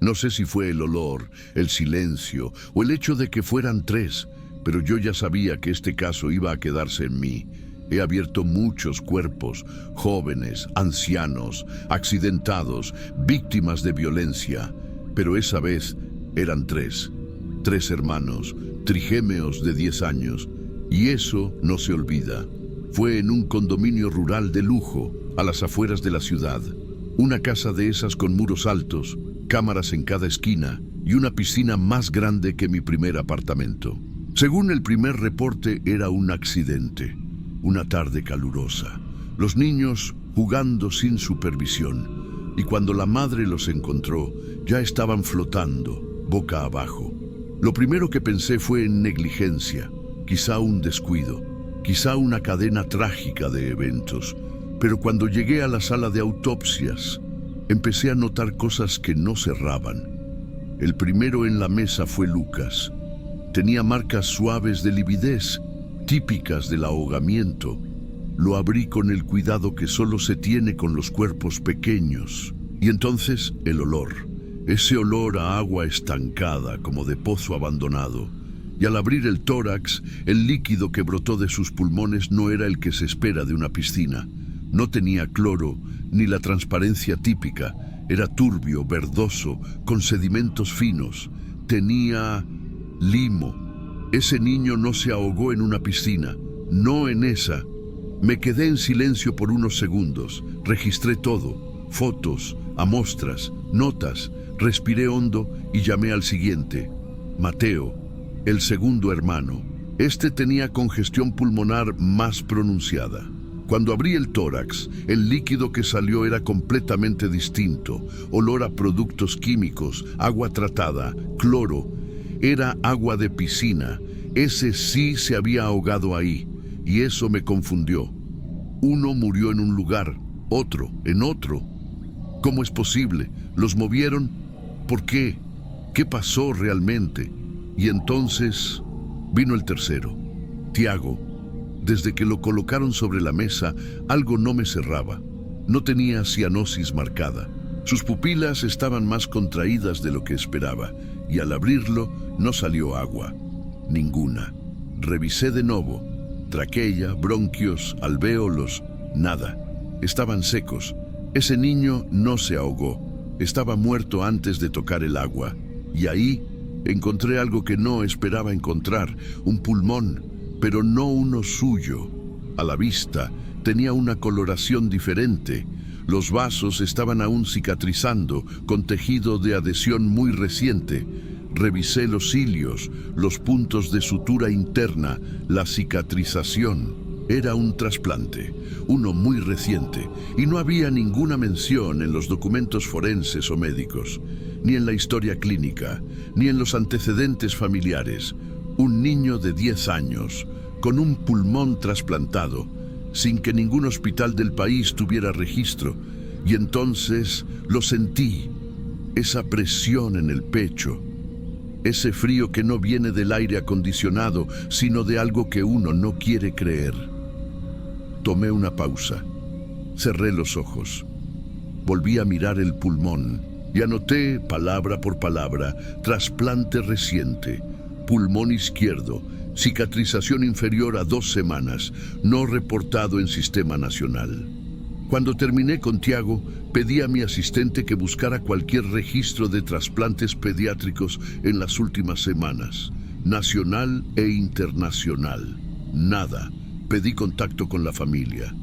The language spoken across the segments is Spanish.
No sé si fue el olor, el silencio o el hecho de que fueran tres, pero yo ya sabía que este caso iba a quedarse en mí. He abierto muchos cuerpos, jóvenes, ancianos, accidentados, víctimas de violencia, pero esa vez eran tres hermanos, trigémeos de 10 años, y eso no se olvida. Fue en un condominio rural de lujo, a las afueras de la ciudad. Una casa de esas con muros altos, cámaras en cada esquina y una piscina más grande que mi primer apartamento. Según el primer reporte, era un accidente. Una tarde calurosa, los niños jugando sin supervisión, y cuando la madre los encontró, ya estaban flotando, boca abajo. Lo primero que pensé fue en negligencia, quizá un descuido, quizá una cadena trágica de eventos. Pero cuando llegué a la sala de autopsias, empecé a notar cosas que no cerraban. El primero en la mesa fue Lucas. Tenía marcas suaves de lividez, típicas del ahogamiento. Lo abrí con el cuidado que solo se tiene con los cuerpos pequeños. Y entonces el olor. Ese olor a agua estancada, como de pozo abandonado. Y al abrir el tórax, el líquido que brotó de sus pulmones no era el que se espera de una piscina. No tenía cloro, ni la transparencia típica. Era turbio, verdoso, con sedimentos finos. Tenía limo. Ese niño no se ahogó en una piscina, no en esa. Me quedé en silencio por unos segundos. Registré todo, fotos, amostras, notas. Respiré hondo y llamé al siguiente. Mateo, el segundo hermano. Este tenía congestión pulmonar más pronunciada. Cuando abrí el tórax, el líquido que salió era completamente distinto. Olor a productos químicos, agua tratada, cloro. Era agua de piscina. Ese sí se había ahogado ahí, y eso me confundió. Uno murió en un lugar, otro en otro. ¿Cómo es posible? ¿Los movieron? ¿Por qué? ¿Qué pasó realmente? Y entonces vino el tercero, Tiago. Desde que lo colocaron sobre la mesa, algo no me cerraba. No tenía cianosis marcada. Sus pupilas estaban más contraídas de lo que esperaba, y al abrirlo no salió agua. Ninguna. Revisé de nuevo. Traqueia, bronquios, alvéolos, nada. Estaban secos. Ese niño no se ahogó. Estaba muerto antes de tocar el agua. Y ahí encontré algo que no esperaba encontrar, un pulmón, pero no uno suyo. A la vista, tenía una coloración diferente. Los vasos estaban aún cicatrizando, con tejido de adhesión muy reciente. Revisé los cilios, los puntos de sutura interna, la cicatrización. Era un trasplante, uno muy reciente, y no había ninguna mención en los documentos forenses o médicos, ni en la historia clínica, ni en los antecedentes familiares. Un niño de 10 años, con un pulmón trasplantado, sin que ningún hospital del país tuviera registro, y entonces lo sentí, esa presión en el pecho, ese frío que no viene del aire acondicionado, sino de algo que uno no quiere creer. Tomé una pausa, cerré los ojos, volví a mirar el pulmón y anoté, palabra por palabra, trasplante reciente, pulmón izquierdo, cicatrización inferior a 2 semanas, no reportado en Sistema Nacional. Cuando terminé con Tiago, pedí a mi asistente que buscara cualquier registro de trasplantes pediátricos en las últimas semanas, nacional e internacional. Nada. Pedí contacto con la familia.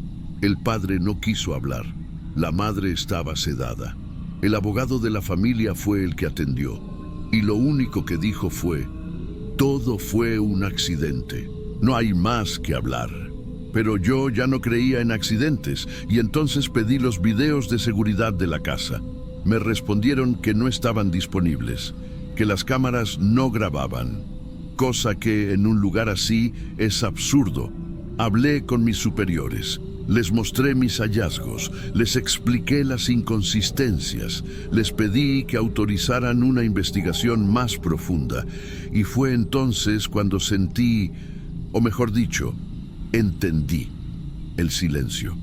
El padre no quiso hablar. La madre estaba sedada. El abogado de la familia fue el que atendió. Y lo único que dijo fue: todo fue un accidente. No hay más que hablar. Pero yo ya no creía en accidentes y entonces pedí los videos de seguridad de la casa. Me respondieron que no estaban disponibles, que las cámaras no grababan, cosa que en un lugar así es absurdo. Hablé con mis superiores, les mostré mis hallazgos, les expliqué las inconsistencias, les pedí que autorizaran una investigación más profunda, y fue entonces cuando sentí, o mejor dicho, entendí el silencio.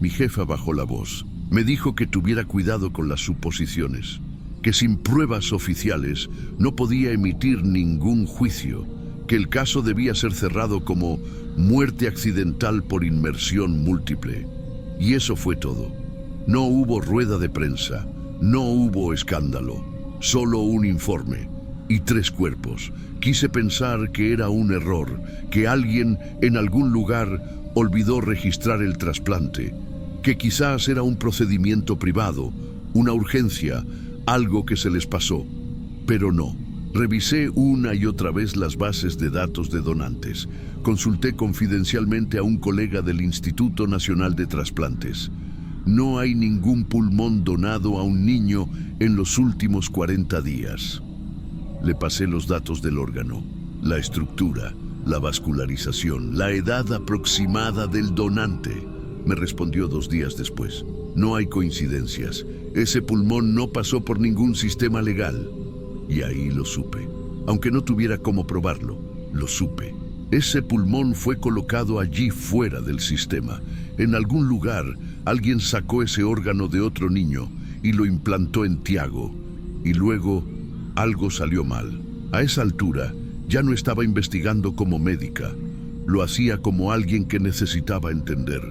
Mi jefa bajó la voz. Me dijo que tuviera cuidado con las suposiciones. que sin pruebas oficiales no podía emitir ningún juicio, que el caso debía ser cerrado como muerte accidental por inmersión múltiple. Y eso fue todo. No hubo rueda de prensa, no hubo escándalo, solo un informe y 3 cuerpos. Quise pensar que era un error, que alguien en algún lugar olvidó registrar el trasplante, que quizás era un procedimiento privado, una urgencia, algo que se les pasó. Pero no. Revisé una y otra vez las bases de datos de donantes. Consulté confidencialmente a un colega del Instituto Nacional de Trasplantes. No hay ningún pulmón donado a un niño en los últimos 40 días. Le pasé los datos del órgano, la estructura, la vascularización, la edad aproximada del donante. Me respondió 2 días después. No hay coincidencias. Ese pulmón no pasó por ningún sistema legal. Y ahí lo supe. Aunque no tuviera cómo probarlo, lo supe. Ese pulmón fue colocado allí fuera del sistema. En algún lugar, alguien sacó ese órgano de otro niño y lo implantó en Tiago. Y luego, algo salió mal. A esa altura, ya no estaba investigando como médica. Lo hacía como alguien que necesitaba entender.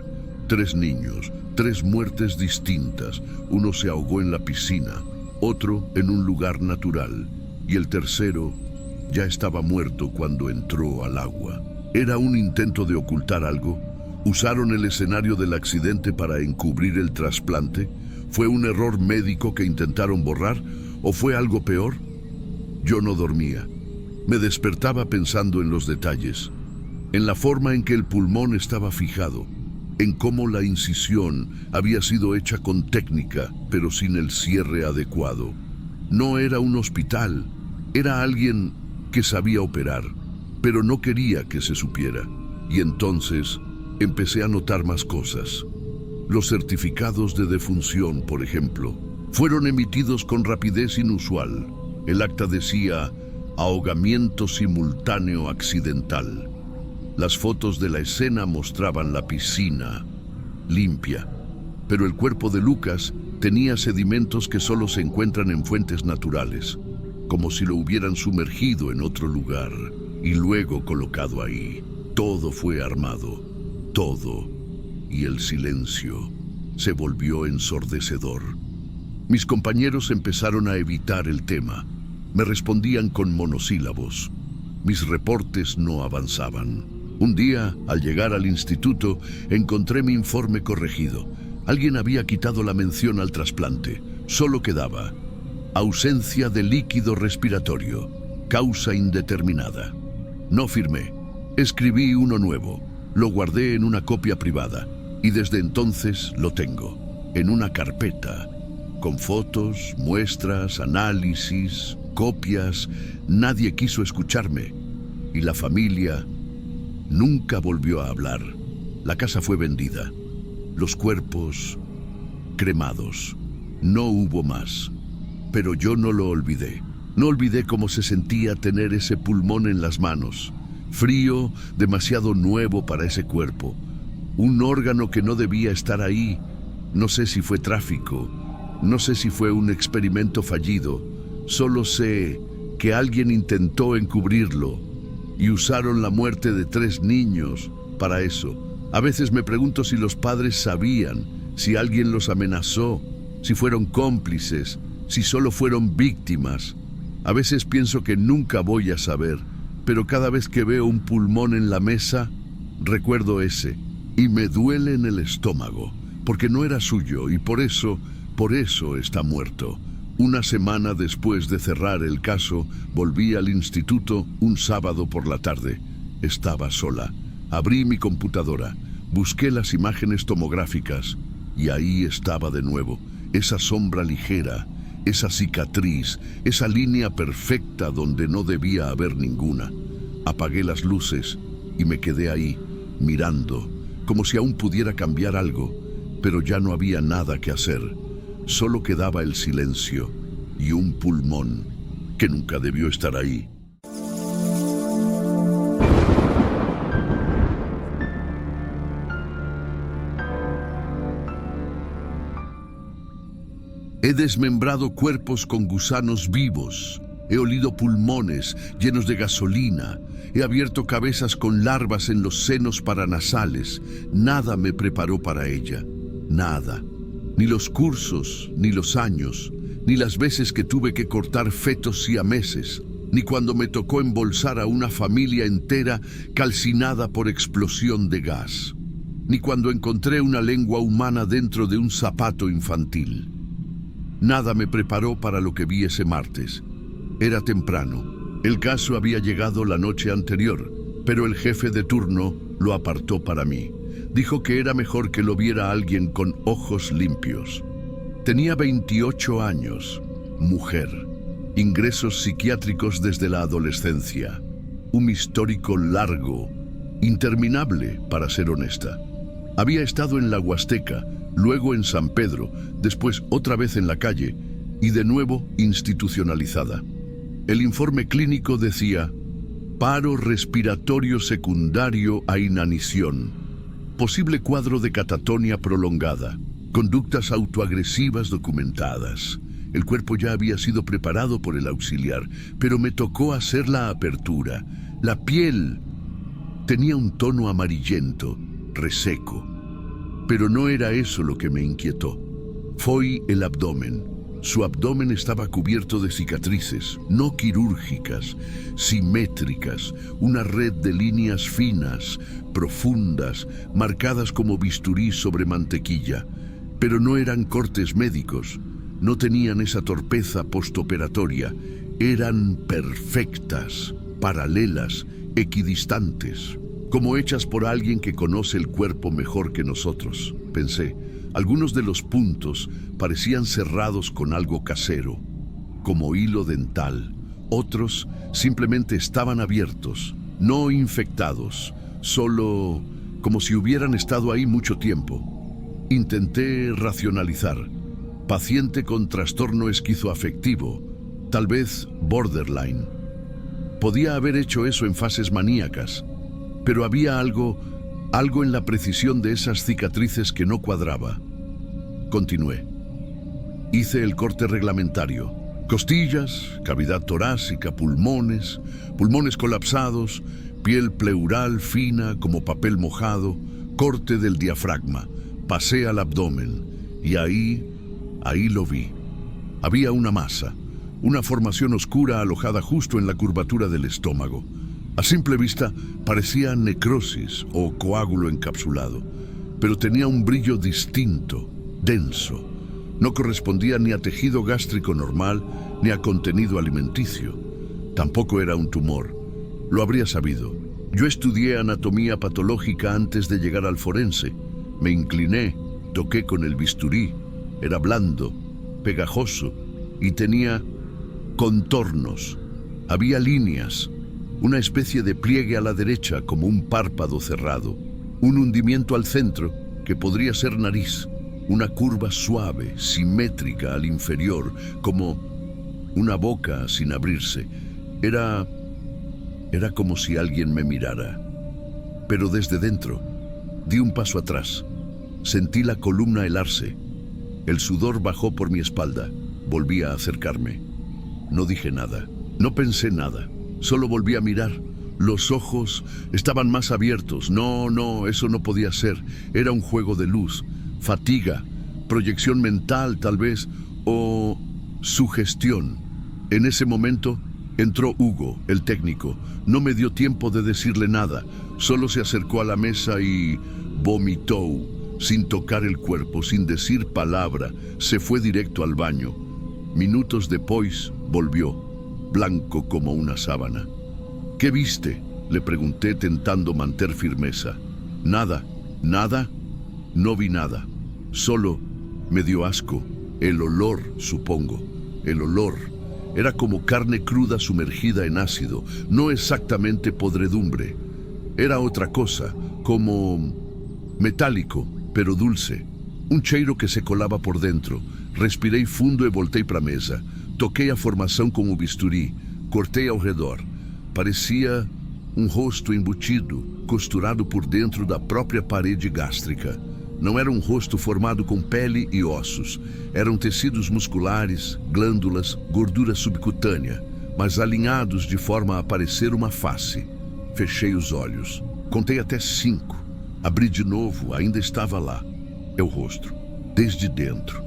3 niños, 3 muertes distintas. Uno se ahogó en la piscina, otro en un lugar natural, y el tercero ya estaba muerto cuando entró al agua. ¿Era un intento de ocultar algo? ¿Usaron el escenario del accidente para encubrir el trasplante? ¿Fue un error médico que intentaron borrar? ¿O fue algo peor? Yo no dormía. Me despertaba pensando en los detalles, en la forma en que el pulmón estaba fijado, en cómo la incisión había sido hecha con técnica, pero sin el cierre adecuado. No era un hospital, era alguien que sabía operar, pero no quería que se supiera. Y entonces empecé a notar más cosas. Los certificados de defunción, por ejemplo, fueron emitidos con rapidez inusual. El acta decía ahogamiento simultáneo accidental. Las fotos de la escena mostraban la piscina limpia, pero el cuerpo de Lucas tenía sedimentos que solo se encuentran en fuentes naturales, como si lo hubieran sumergido en otro lugar y luego colocado ahí. Todo fue armado, todo, y el silencio se volvió ensordecedor. Mis compañeros empezaron a evitar el tema. Me respondían con monosílabos. Mis reportes no avanzaban. Un día, al llegar al instituto, encontré mi informe corregido. Alguien había quitado la mención al trasplante. Solo quedaba ausencia de líquido respiratorio, causa indeterminada. No firmé. Escribí uno nuevo. Lo guardé en una copia privada y desde entonces lo tengo, en una carpeta, con fotos, muestras, análisis, copias. Nadie quiso escucharme y la familia nunca volvió a hablar. La casa fue vendida, los cuerpos cremados. No hubo más. Pero yo no lo olvidé. No olvidé cómo se sentía tener ese pulmón en las manos. Frío, demasiado nuevo para ese cuerpo. Un órgano que no debía estar ahí. No sé si fue tráfico. No sé si fue un experimento fallido. Solo sé que alguien intentó encubrirlo y usaron la muerte de 3 niños para eso. A veces me pregunto si los padres sabían, si alguien los amenazó, si fueron cómplices, si solo fueron víctimas. A veces pienso que nunca voy a saber, pero cada vez que veo un pulmón en la mesa, recuerdo ese, y me duele en el estómago, porque no era suyo y por eso está muerto. Una semana después de cerrar el caso, volví al instituto un sábado por la tarde. Estaba sola. Abrí mi computadora, busqué las imágenes tomográficas y ahí estaba de nuevo, esa sombra ligera, esa cicatriz, esa línea perfecta donde no debía haber ninguna. Apagué las luces y me quedé ahí, mirando, como si aún pudiera cambiar algo, pero ya no había nada que hacer. Solo quedaba el silencio y un pulmón que nunca debió estar ahí. He desmembrado cuerpos con gusanos vivos. He olido pulmones llenos de gasolina. He abierto cabezas con larvas en los senos paranasales. Nada me preparó para ella. Nada. Ni los cursos, ni los años, ni las veces que tuve que cortar fetos siameses, ni cuando me tocó embolsar a una familia entera calcinada por explosión de gas, ni cuando encontré una lengua humana dentro de un zapato infantil. Nada me preparó para lo que vi ese martes. Era temprano. El caso había llegado la noche anterior, pero el jefe de turno lo apartó para mí. Dijo que era mejor que lo viera alguien con ojos limpios. Tenía 28 años, mujer, ingresos psiquiátricos desde la adolescencia, un histórico largo, interminable para ser honesta. Había estado en la Huasteca, luego en San Pedro, después otra vez en la calle y de nuevo institucionalizada. El informe clínico decía: paro respiratorio secundario a inanición, posible cuadro de catatonia prolongada, conductas autoagresivas documentadas. El cuerpo ya había sido preparado por el auxiliar, pero me tocó hacer la apertura. La piel tenía un tono amarillento, reseco. Pero no era eso lo que me inquietó. Fue el abdomen. Su abdomen estaba cubierto de cicatrices, no quirúrgicas, simétricas, una red de líneas finas, profundas, marcadas como bisturí sobre mantequilla. Pero no eran cortes médicos, no tenían esa torpeza postoperatoria, eran perfectas, paralelas, equidistantes, como hechas por alguien que conoce el cuerpo mejor que nosotros, pensé. Algunos de los puntos parecían cerrados con algo casero, como hilo dental. Otros simplemente estaban abiertos, no infectados, solo como si hubieran estado ahí mucho tiempo. Intenté racionalizar. Paciente con trastorno esquizoafectivo, tal vez borderline. Podía haber hecho eso en fases maníacas, pero había algo en la precisión de esas cicatrices que no cuadraba. Continué. Hice el corte reglamentario. Costillas, cavidad torácica, pulmones colapsados, piel pleural fina como papel mojado, corte del diafragma. Pasé al abdomen y ahí lo vi. Había una masa, una formación oscura alojada justo en la curvatura del estómago. A simple vista parecía necrosis o coágulo encapsulado, pero tenía un brillo distinto, denso. No correspondía ni a tejido gástrico normal ni a contenido alimenticio. Tampoco era un tumor. Lo habría sabido. Yo estudié anatomía patológica antes de llegar al forense. Me incliné, toqué con el bisturí. Era blando, pegajoso y tenía contornos. Había líneas, una especie de pliegue a la derecha como un párpado cerrado, un hundimiento al centro que podría ser nariz, una curva suave, simétrica al inferior, como una boca sin abrirse. Era como si alguien me mirara. Pero desde dentro, di un paso atrás. Sentí la columna helarse. El sudor bajó por mi espalda. Volví a acercarme. No dije nada. No pensé nada. Solo volví a mirar. Los ojos estaban más abiertos. No, eso no podía ser. Era un juego de luz. Fatiga. Proyección mental, tal vez. O sugestión. En ese momento entró Hugo, el técnico. No me dio tiempo de decirle nada. Solo se acercó a la mesa y vomitó. Sin tocar el cuerpo, sin decir palabra, se fue directo al baño. Minutos después volvió, blanco como una sábana. ¿Qué viste?, le pregunté tentando mantener firmeza. Nada. No vi nada. Solo me dio asco. El olor, supongo. El olor. Era como carne cruda sumergida en ácido. No exactamente podredumbre. Era otra cosa, como metálico, pero dulce. Un cheiro que se colaba por dentro. Respirei fundo e voltei para a mesa. Toquei a formação com o bisturi. Cortei ao redor. Parecia um rosto embutido, costurado por dentro da própria parede gástrica. Não era um rosto formado com pele e ossos. Eram tecidos musculares, glândulas, gordura subcutânea, mas alinhados de forma a parecer uma face. Fechei os olhos. Contei até 5. Abri de novo, ainda estava lá. É o rosto, desde dentro.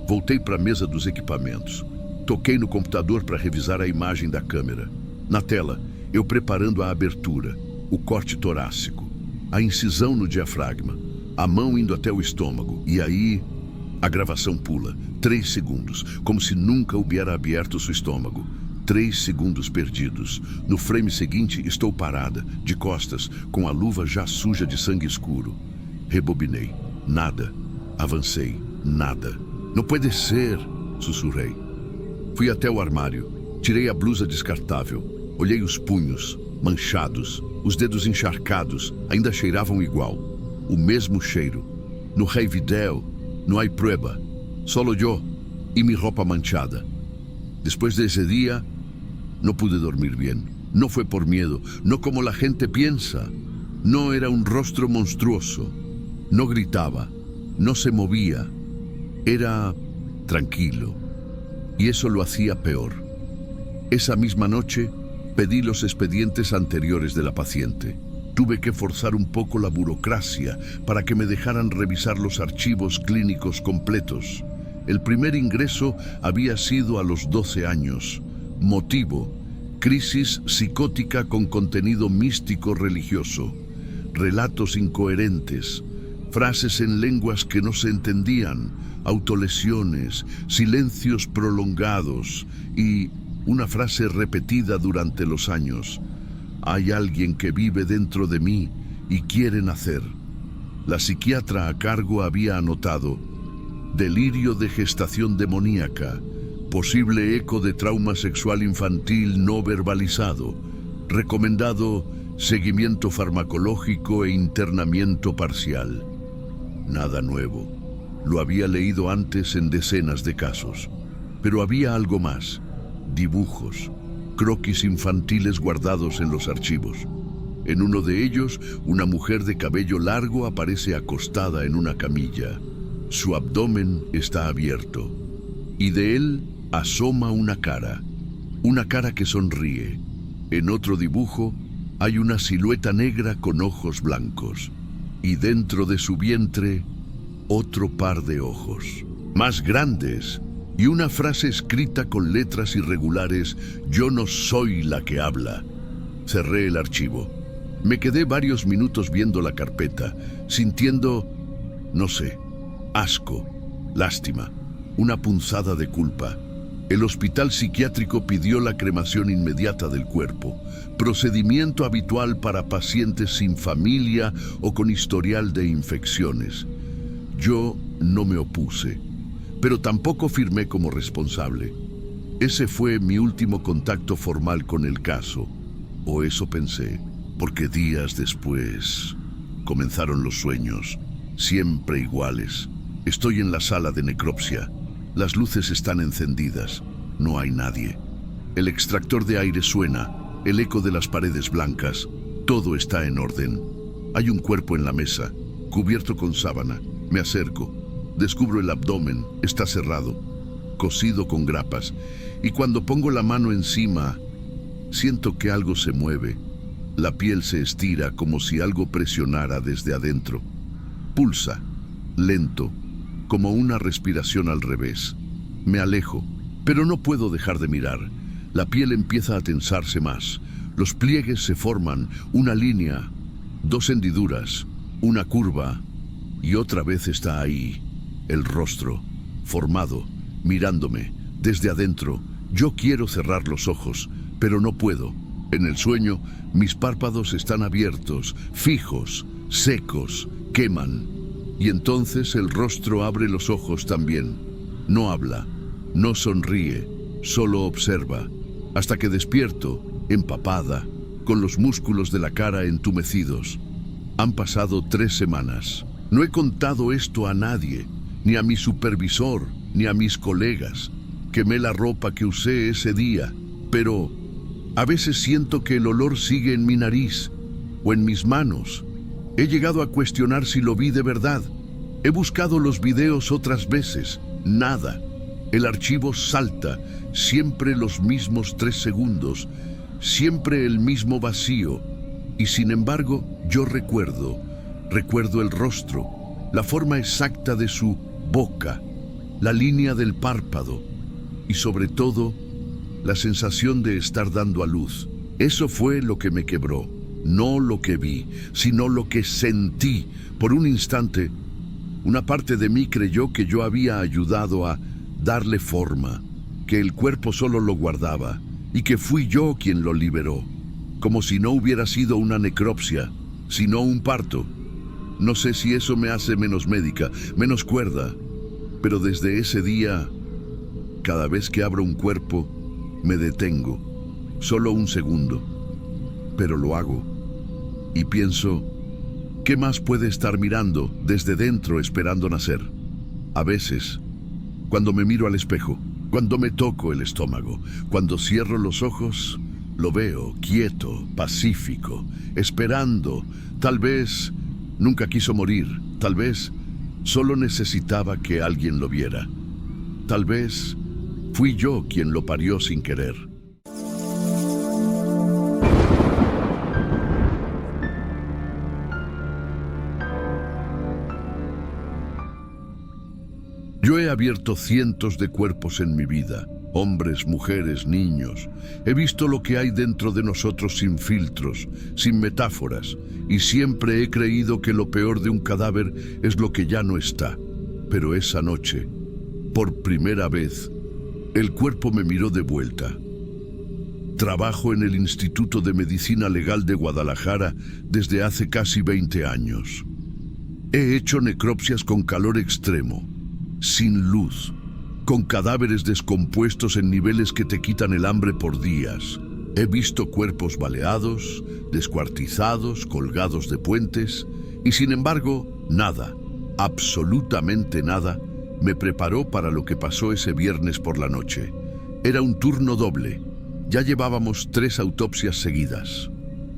Voltei para a mesa dos equipamentos. Toquei no computador para revisar a imagem da câmera. Na tela, eu preparando a abertura, o corte torácico, a incisão no diafragma, a mão indo até o estômago. E aí, a gravação pula. 3 segundos, como se nunca hubiera aberto seu estômago. 3 segundos perdidos. No frame seguinte, estou parada, de costas, com a luva já suja de sangue escuro. Rebobinei. Nada. Avancei. Nada. Não pode ser, sussurrei. Fui até o armário. Tirei a blusa descartável. Olhei os punhos, manchados. Os dedos encharcados ainda cheiravam igual. O mesmo cheiro. No hay video, no hay prueba. Solo yo y mi ropa manchada. Después de ese día, no pude dormir bien. No fue por miedo, no como la gente piensa. No era un rostro monstruoso. No gritaba, no se movía. Era tranquilo. Y eso lo hacía peor. Esa misma noche, pedí los expedientes anteriores de la paciente. Tuve que forzar un poco la burocracia para que me dejaran revisar los archivos clínicos completos. El primer ingreso había sido a los 12 años. Motivo: crisis psicótica con contenido místico religioso. Relatos incoherentes, frases en lenguas que no se entendían, autolesiones, silencios prolongados y una frase repetida durante los años. Hay alguien que vive dentro de mí y quiere nacer. La psiquiatra a cargo había anotado: delirio de gestación demoníaca, posible eco de trauma sexual infantil no verbalizado, recomendado seguimiento farmacológico e internamiento parcial. Nada nuevo. Lo había leído antes en decenas de casos. Pero había algo más. Dibujos, croquis infantiles guardados en los archivos. En uno de ellos, una mujer de cabello largo aparece acostada en una camilla. Su abdomen está abierto y de él asoma una cara que sonríe. En otro dibujo hay una silueta negra con ojos blancos y dentro de su vientre otro par de ojos, más grandes, y una frase escrita con letras irregulares: yo no soy la que habla. Cerré el archivo. Me quedé varios minutos viendo la carpeta, sintiendo, no sé, asco, lástima, una punzada de culpa. El hospital psiquiátrico pidió la cremación inmediata del cuerpo, procedimiento habitual para pacientes sin familia o con historial de infecciones. Yo no me opuse, pero tampoco firmé como responsable. Ese fue mi último contacto formal con el caso, o eso pensé, porque días después comenzaron los sueños, siempre iguales. Estoy en la sala de necropsia. Las luces están encendidas. No hay nadie. El extractor de aire suena, el eco de las paredes blancas. Todo está en orden. Hay un cuerpo en la mesa, cubierto con sábana. Me acerco. Descubro el abdomen. Está cerrado, cosido con grapas. Y cuando pongo la mano encima, siento que algo se mueve. La piel se estira como si algo presionara desde adentro. Pulsa, lento, como una respiración al revés. Me alejo, pero no puedo dejar de mirar. La piel empieza a tensarse más. Los pliegues se forman, una línea, 2 hendiduras, una curva, y otra vez está ahí, el rostro, formado, mirándome, desde adentro. Yo quiero cerrar los ojos, pero no puedo. En el sueño, mis párpados están abiertos, fijos, secos, queman. Y entonces el rostro abre los ojos también. No habla, no sonríe, solo observa, hasta que despierto, empapada, con los músculos de la cara entumecidos. Han pasado 3 semanas. No he contado esto a nadie, ni a mi supervisor, ni a mis colegas. Quemé la ropa que usé ese día, pero a veces siento que el olor sigue en mi nariz o en mis manos. He llegado a cuestionar si lo vi de verdad. He buscado los videos otras veces, nada. El archivo salta, siempre los mismos 3 segundos, siempre el mismo vacío. Y sin embargo, yo recuerdo el rostro, la forma exacta de su boca, la línea del párpado y sobre todo, la sensación de estar dando a luz. Eso fue lo que me quebró, no lo que vi, sino lo que sentí. Por un instante, una parte de mí creyó que yo había ayudado a darle forma, que el cuerpo solo lo guardaba y que fui yo quien lo liberó, como si no hubiera sido una necropsia, sino un parto. No sé si eso me hace menos médica, menos cuerda, pero desde ese día, cada vez que abro un cuerpo, me detengo, solo un segundo, pero lo hago y pienso, ¿qué más puede estar mirando desde dentro esperando nacer? A veces, cuando me miro al espejo, cuando me toco el estómago, cuando cierro los ojos, lo veo quieto, pacífico, esperando. Tal vez nunca quiso morir, tal vez solo necesitaba que alguien lo viera. Tal vez fui yo quien lo parió sin querer. Yo he abierto cientos de cuerpos en mi vida, hombres, mujeres, niños. He visto lo que hay dentro de nosotros sin filtros, sin metáforas, y siempre he creído que lo peor de un cadáver es lo que ya no está. Pero esa noche, por primera vez, el cuerpo me miró de vuelta. Trabajo en el Instituto de Medicina Legal de Guadalajara desde hace casi 20 años. He hecho necropsias con calor extremo, sin luz, con cadáveres descompuestos en niveles que te quitan el hambre por días. He visto cuerpos baleados, descuartizados, colgados de puentes, y sin embargo, nada, absolutamente nada, me preparó para lo que pasó ese viernes por la noche. Era un turno doble. Ya llevábamos 3 autopsias seguidas.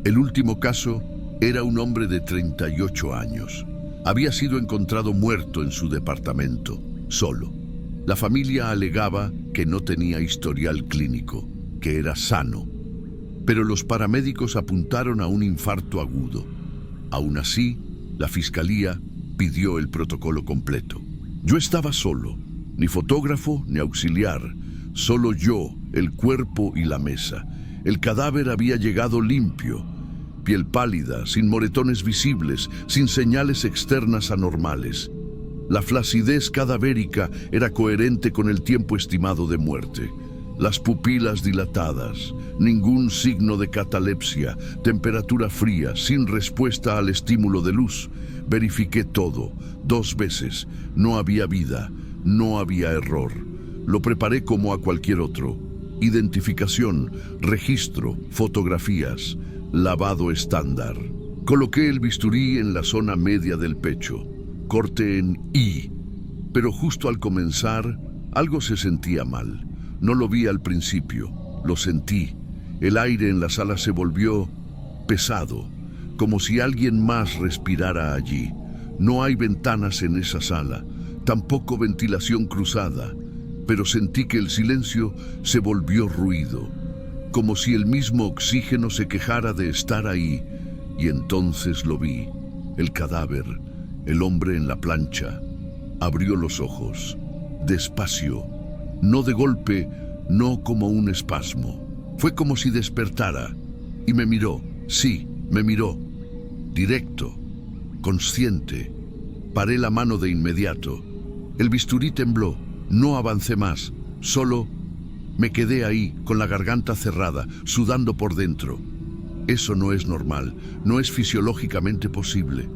El último caso era un hombre de 38 años. Había sido encontrado muerto en su departamento, solo. La familia alegaba que no tenía historial clínico, que era sano. Pero los paramédicos apuntaron a un infarto agudo. Aún así, la fiscalía pidió el protocolo completo. Yo estaba solo, ni fotógrafo ni auxiliar, solo yo, el cuerpo y la mesa. El cadáver había llegado limpio, piel pálida, sin moretones visibles, sin señales externas anormales. La flacidez cadavérica era coherente con el tiempo estimado de muerte. Las pupilas dilatadas, ningún signo de catalepsia, temperatura fría, sin respuesta al estímulo de luz. Verifiqué todo, 2 veces. No había vida, no había error. Lo preparé como a cualquier otro. Identificación, registro, fotografías, lavado estándar. Coloqué el bisturí en la zona media del pecho. Corte en I, pero justo al comenzar, algo se sentía mal. No lo vi al principio, lo sentí. El aire en la sala se volvió pesado, como si alguien más respirara allí. No hay ventanas en esa sala, tampoco ventilación cruzada, pero sentí que el silencio se volvió ruido, como si el mismo oxígeno se quejara de estar ahí. Y entonces lo vi, el cadáver. El hombre en la plancha abrió los ojos, despacio, no de golpe, no como un espasmo. Fue como si despertara y me miró, sí, me miró, directo, consciente. Paré la mano de inmediato. El bisturí tembló, no avancé más, solo me quedé ahí, con la garganta cerrada, sudando por dentro. Eso no es normal, no es fisiológicamente posible.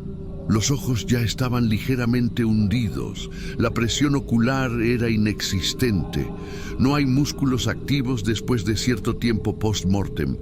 Los ojos ya estaban ligeramente hundidos, la presión ocular era inexistente, no hay músculos activos después de cierto tiempo post-mortem,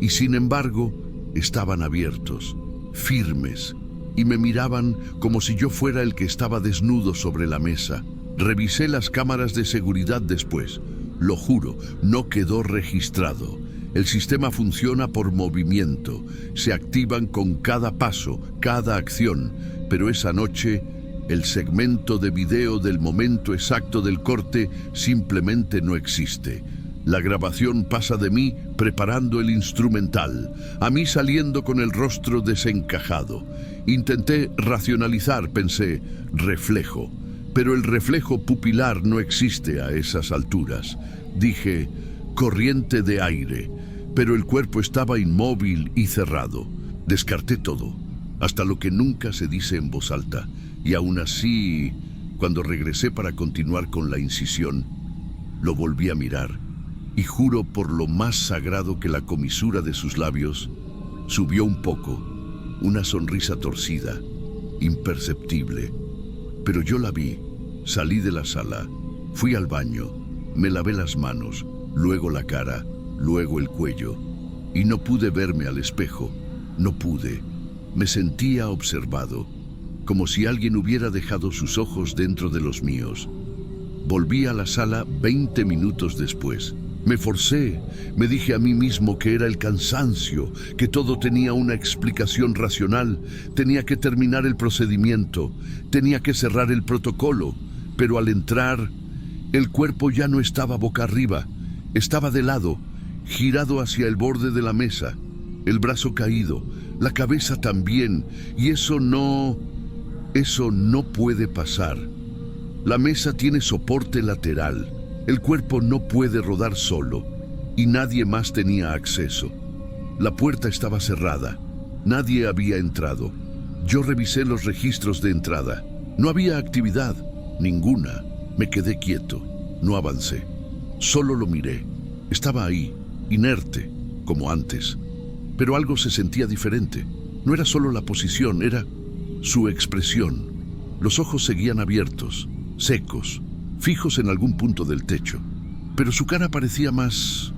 y sin embargo estaban abiertos, firmes, y me miraban como si yo fuera el que estaba desnudo sobre la mesa. Revisé las cámaras de seguridad después, lo juro, no quedó registrado. El sistema funciona por movimiento, se activan con cada paso, cada acción, pero esa noche El segmento de video del momento exacto del corte simplemente no existe. La grabación pasa de mí preparando el instrumental, a mí saliendo con el rostro desencajado. Intenté racionalizar, pensé, reflejo. Pero el reflejo pupilar no existe a esas alturas. Dije, corriente de aire, pero el cuerpo estaba inmóvil y cerrado. Descarté todo, hasta lo que nunca se dice en voz alta. Y aún así, cuando regresé para continuar con la incisión, lo volví a mirar. Y juro por lo más sagrado que la comisura de sus labios subió un poco, una sonrisa torcida, imperceptible. Pero yo la vi, salí de la sala, fui al baño, me lavé las manos, luego la cara, luego el cuello, y no pude verme al espejo, no pude. Me sentía observado, como si alguien hubiera dejado sus ojos dentro de los míos. Volví a la sala 20 minutos después. Me forcé, me dije a mí mismo que era el cansancio, que todo tenía una explicación racional, tenía que terminar el procedimiento, tenía que cerrar el protocolo, pero al entrar, el cuerpo ya no estaba boca arriba, estaba de lado, girado hacia el borde de la mesa, el brazo caído, la cabeza también, y eso no puede pasar. La mesa tiene soporte lateral. El cuerpo no puede rodar solo, y nadie más tenía acceso. La puerta estaba cerrada, nadie había entrado. Yo revisé los registros de entrada. No había actividad, ninguna. Me quedé quieto, no avancé. Solo lo miré. Estaba ahí, inerte, como antes. Pero algo se sentía diferente. No era solo la posición, era su expresión. Los ojos seguían abiertos, secos, fijos en algún punto del techo, pero su cara parecía más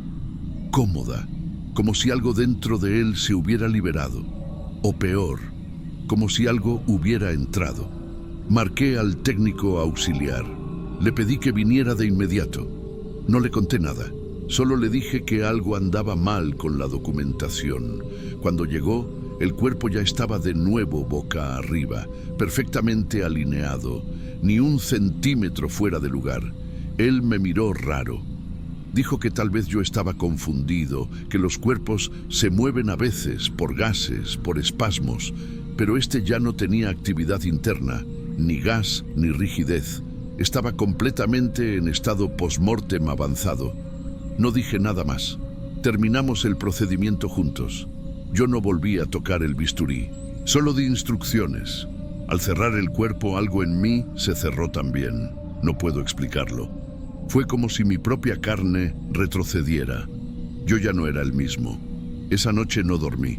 cómoda, como si algo dentro de él se hubiera liberado, o peor, como si algo hubiera entrado. Marqué al técnico auxiliar, le pedí que viniera de inmediato. No le conté nada, solo le dije que algo andaba mal con la documentación. Cuando llegó, el cuerpo ya estaba de nuevo boca arriba, perfectamente alineado, ni un centímetro fuera de lugar. Él me miró raro. Dijo que tal vez yo estaba confundido, que los cuerpos se mueven a veces por gases, por espasmos, pero este ya no tenía actividad interna, ni gas ni rigidez. Estaba completamente en estado post-mortem avanzado. No dije nada más. Terminamos el procedimiento juntos. Yo no volví a tocar el bisturí, solo di instrucciones. Al cerrar el cuerpo, algo en mí se cerró también. No puedo explicarlo. Fue como si mi propia carne retrocediera. Yo ya no era el mismo. Esa noche no dormí.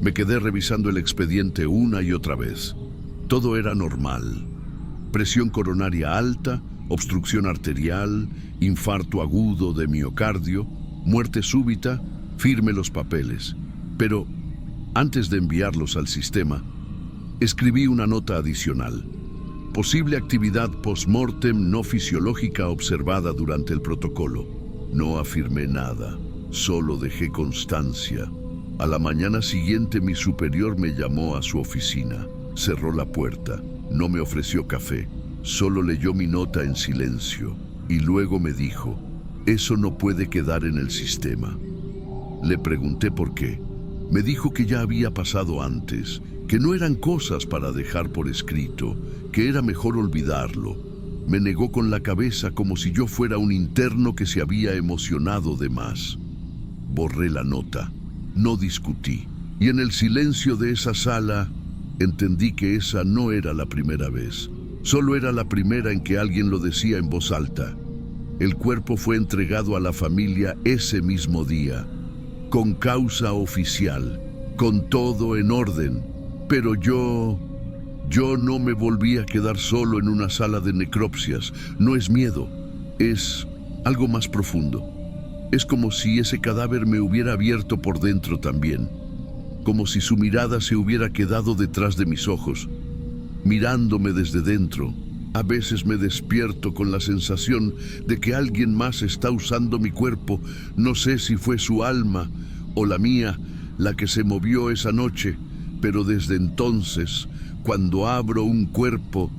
Me quedé revisando el expediente una y otra vez. Todo era normal. Presión coronaria alta, obstrucción arterial, infarto agudo de miocardio, muerte súbita, firme los papeles. Pero, antes de enviarlos al sistema, escribí una nota adicional. Posible actividad post-mortem no fisiológica observada durante el protocolo. No afirmé nada, solo dejé constancia. A la mañana siguiente mi superior me llamó a su oficina. Cerró la puerta, no me ofreció café, solo leyó mi nota en silencio y luego me dijo, eso no puede quedar en el sistema. Le pregunté por qué. Me dijo que ya había pasado antes, que no eran cosas para dejar por escrito, que era mejor olvidarlo. Me negó con la cabeza como si yo fuera un interno que se había emocionado de más. Borré la nota, no discutí, y en el silencio de esa sala entendí que esa no era la primera vez. Solo era la primera en que alguien lo decía en voz alta. El cuerpo fue entregado a la familia ese mismo día, con causa oficial, con todo en orden, pero yo no me volví a quedar solo en una sala de necropsias. No es miedo, es algo más profundo. Es como si ese cadáver me hubiera abierto por dentro también, como si su mirada se hubiera quedado detrás de mis ojos, mirándome desde dentro. A veces me despierto con la sensación de que alguien más está usando mi cuerpo. No sé si fue su alma o la mía la que se movió esa noche, pero desde entonces, cuando abro un cuerpo,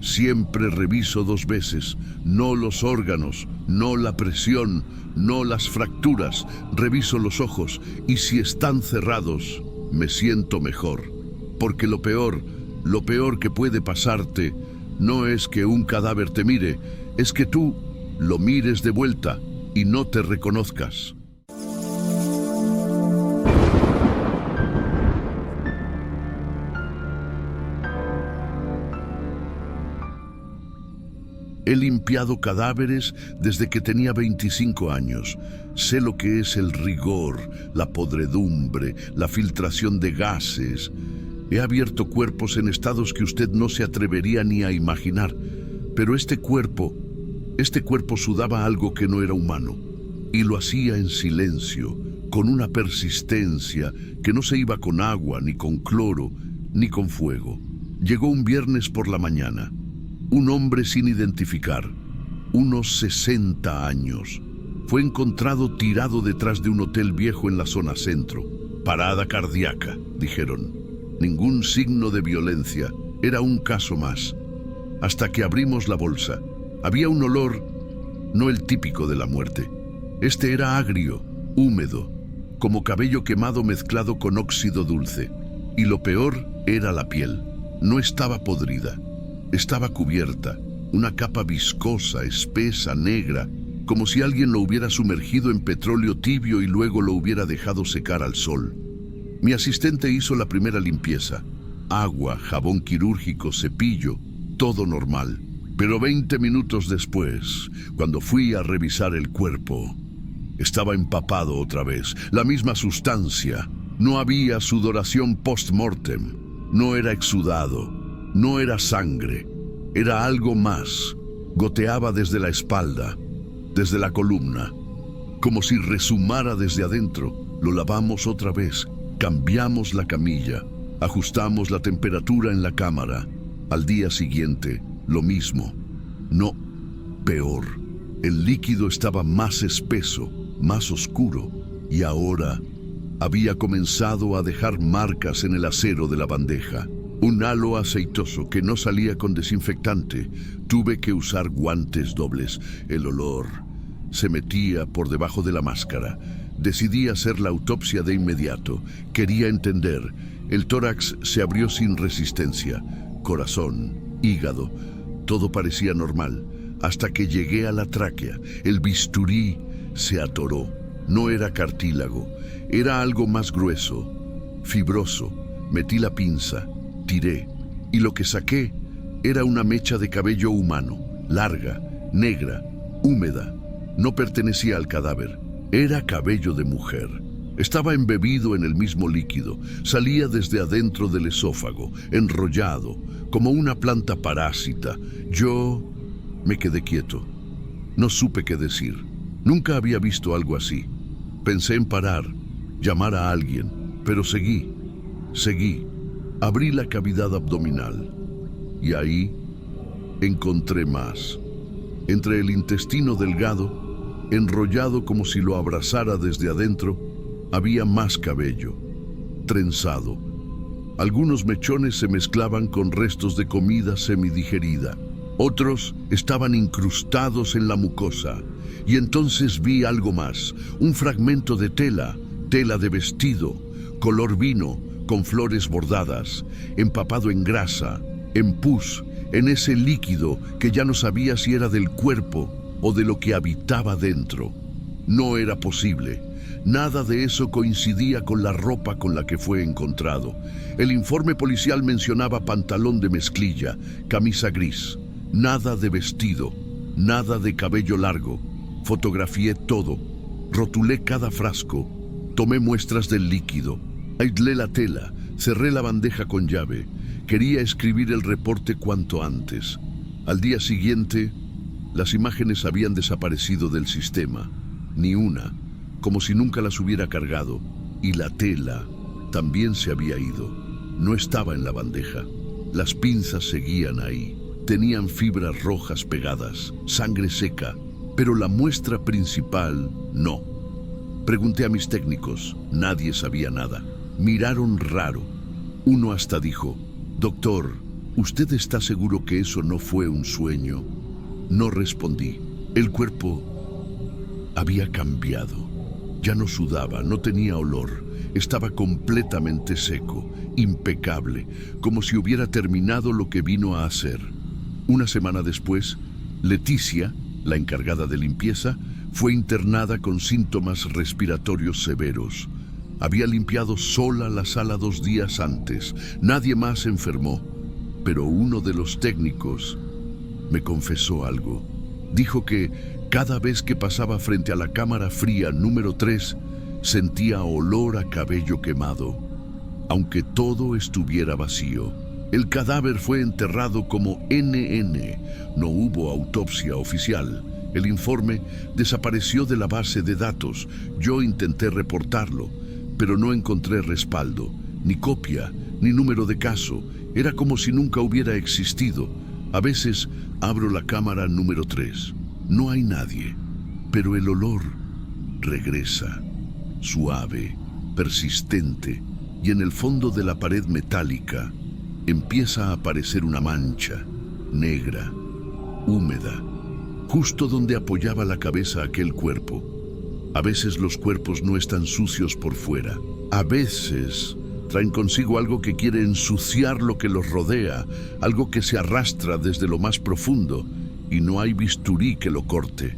Siempre reviso 2 veces, no los órganos, no la presión, no las fracturas. Reviso los ojos y si están cerrados, me siento mejor. Porque lo peor que puede pasarte no es que un cadáver te mire, es que tú lo mires de vuelta y no te reconozcas. He limpiado cadáveres desde que tenía 25 años. Sé lo que es el rigor, la podredumbre, la filtración de gases. He abierto cuerpos en estados que usted no se atrevería ni a imaginar. Pero este cuerpo sudaba algo que no era humano. Y lo hacía en silencio, con una persistencia que no se iba con agua, ni con cloro, ni con fuego. Llegó un viernes por la mañana. Un hombre sin identificar, unos 60 años, fue encontrado tirado detrás de un hotel viejo en la zona centro. Parada cardíaca, dijeron. Ningún signo de violencia, era un caso más. Hasta que abrimos la bolsa, había un olor, no el típico de la muerte. Este era agrio, húmedo, como cabello quemado mezclado con óxido dulce. Y lo peor era la piel, no estaba podrida. Estaba cubierta, una capa viscosa, espesa, negra, como si alguien lo hubiera sumergido en petróleo tibio y luego lo hubiera dejado secar al sol. Mi asistente hizo la primera limpieza. Agua, jabón quirúrgico, cepillo, todo normal. Pero 20 minutos después, cuando fui a revisar el cuerpo, estaba empapado otra vez, la misma sustancia. No había sudoración post-mortem, no era exudado. No era sangre, era algo más. Goteaba desde la espalda, desde la columna, como si resumara desde adentro. Lo lavamos otra vez, cambiamos la camilla, ajustamos la temperatura en la cámara. Al día siguiente, lo mismo. No, peor. El líquido estaba más espeso, más oscuro, y ahora había comenzado a dejar marcas en el acero de la bandeja. Un halo aceitoso que no salía con desinfectante. Tuve que usar guantes dobles. El olor se metía por debajo de la máscara. Decidí hacer la autopsia de inmediato. Quería entender. El tórax se abrió sin resistencia. Corazón, hígado, todo parecía normal. Hasta que llegué a la tráquea. El bisturí se atoró. No era cartílago. Era algo más grueso, fibroso. Metí la pinza. Tiré, y lo que saqué era una mecha de cabello humano, larga, negra, húmeda. No pertenecía al cadáver, era cabello de mujer. Estaba embebido en el mismo líquido, salía desde adentro del esófago, enrollado, como una planta parásita. Yo me quedé quieto. No supe qué decir. Nunca había visto algo así. Pensé en parar, llamar a alguien, pero seguí. Abrí la cavidad abdominal y ahí encontré más. Entre el intestino delgado, enrollado como si lo abrazara desde adentro, había más cabello, trenzado. Algunos mechones se mezclaban con restos de comida semidigerida. Otros estaban incrustados en la mucosa. Y entonces vi algo más, un fragmento de tela de vestido, color vino, con flores bordadas, empapado en grasa, en pus, en ese líquido que ya no sabía si era del cuerpo o de lo que habitaba dentro. No era posible. Nada de eso coincidía con la ropa con la que fue encontrado. El informe policial mencionaba pantalón de mezclilla, camisa gris. Nada de vestido, nada de cabello largo. Fotografié todo, rotulé cada frasco, tomé muestras del líquido. Aislé la tela, cerré la bandeja con llave. Quería escribir el reporte cuanto antes. Al día siguiente, las imágenes habían desaparecido del sistema. Ni una, como si nunca las hubiera cargado. Y la tela también se había ido. No estaba en la bandeja. Las pinzas seguían ahí. Tenían fibras rojas pegadas, sangre seca, pero la muestra principal no. Pregunté a mis técnicos, nadie sabía nada. Miraron raro. Uno hasta dijo, «Doctor, ¿Usted está seguro que eso no fue un sueño? No respondí. El cuerpo había cambiado. Ya no sudaba, no tenía olor. Estaba completamente seco, impecable, como si hubiera terminado lo que vino a hacer. Una semana después, Leticia, la encargada de limpieza, fue internada con síntomas respiratorios severos. Había limpiado sola la sala 2 días antes. Nadie más enfermó. Pero uno de los técnicos me confesó algo. Dijo que cada vez que pasaba frente a la cámara fría número 3, sentía olor a cabello quemado, aunque todo estuviera vacío. El cadáver fue enterrado como NN. No hubo autopsia oficial. El informe desapareció de la base de datos. Yo intenté reportarlo, pero no encontré respaldo, ni copia, ni número de caso. Era como si nunca hubiera existido. A veces abro la cámara número 3. No hay nadie, pero el olor regresa, suave, persistente, y en el fondo de la pared metálica empieza a aparecer una mancha, negra, húmeda, justo donde apoyaba la cabeza aquel cuerpo. A veces los cuerpos no están sucios por fuera. A veces traen consigo algo que quiere ensuciar lo que los rodea, algo que se arrastra desde lo más profundo y no hay bisturí que lo corte.